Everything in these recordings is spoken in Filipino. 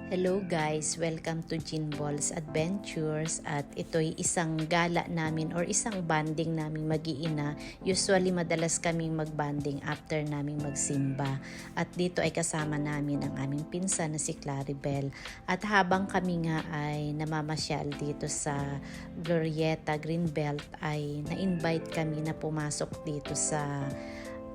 Hello guys! Welcome to Jinballs Adventures at ito'y isang gala namin or isang banding namin mag-iina. Usually madalas kaming magbanding after naming magsimba at dito ay kasama namin ang aming pinsan na si Claribel. At habang kami nga ay namamasyal dito sa Glorieta Greenbelt ay na-invite kami na pumasok dito sa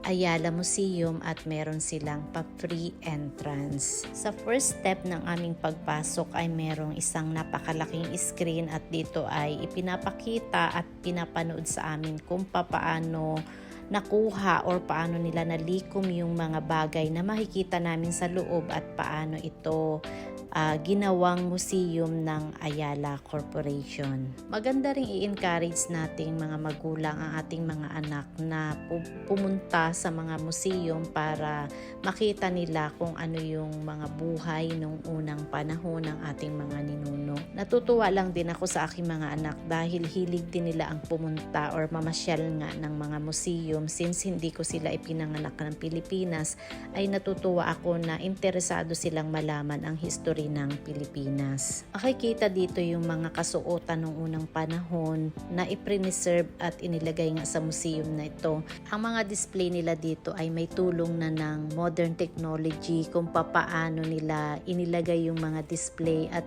Ayala Museum at meron silang pa-free entrance. Sa first step ng aming pagpasok ay merong isang napakalaking screen at dito ay ipinapakita at pinapanood sa amin kung papaano nakuha or paano nila nalikom yung mga bagay na makikita namin sa loob at paano ito ginawang museum ng Ayala Corporation. Maganda ring i-encourage nating mga magulang ang ating mga anak na pumunta sa mga museum para makita nila kung ano yung mga buhay nung unang panahon ng ating mga ninuno. Natutuwa lang din ako sa aking mga anak dahil hilig din nila ang pumunta or mamasyal nga ng mga museum. Since hindi ko sila ipinanganak ng Pilipinas, ay natutuwa ako na interesado silang malaman ang history ng Pilipinas. Makikita dito yung mga kasuotan ng unang panahon na i-preserve at inilagay nga sa museum na ito. Ang mga display nila dito ay may tulong na ng modern technology kung papaano nila inilagay yung mga display at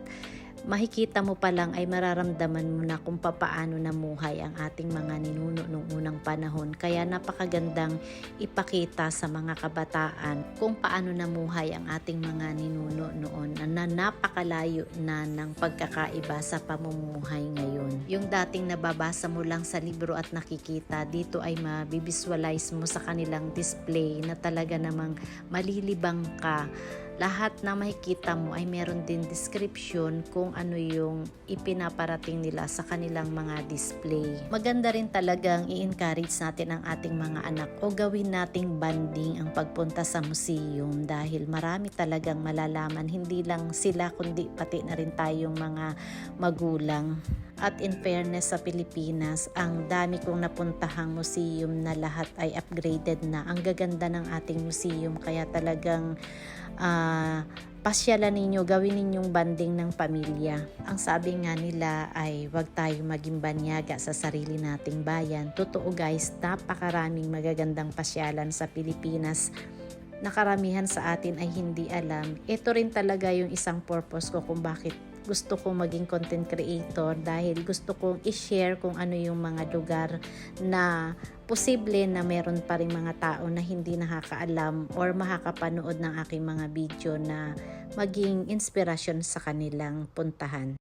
makikita mo pa lang ay mararamdaman mo na kung papaano namuhay ang ating mga ninuno noong unang panahon. Kaya napakagandang ipakita sa mga kabataan kung paano namuhay ang ating mga ninuno noon na napakalayo na ng pagkakaiba sa pamumuhay ngayon. Yung dating nababasa mo lang sa libro at nakikita, dito ay mabivisualize mo sa kanilang display na talaga namang malilibang ka. Lahat na makikita mo ay meron din description kung ano yung ipinaparating nila sa kanilang mga display. Maganda rin talagang i-encourage natin ang ating mga anak o gawin nating banding ang pagpunta sa museum dahil marami talagang malalaman, hindi lang sila kundi pati na rin tayong mga magulang. At in fairness sa Pilipinas, ang dami kong napuntahang museum na lahat ay upgraded na. Ang gaganda ng ating museum kaya talagang pasyalan ninyo, gawin ninyong banding ng pamilya. Ang sabi nga nila ay huwag tayo maging banyaga sa sarili nating bayan. Totoo guys, napakaraming magagandang pasyalan sa Pilipinas na karamihan sa atin ay hindi alam. Ito rin talaga yung isang purpose ko kung bakit gusto kong maging content creator dahil gusto kong i-share kung ano yung mga lugar na posible na meron pa rin mga tao na hindi nakakaalam or makakapanood ng aking mga video na maging inspirasyon sa kanilang puntahan.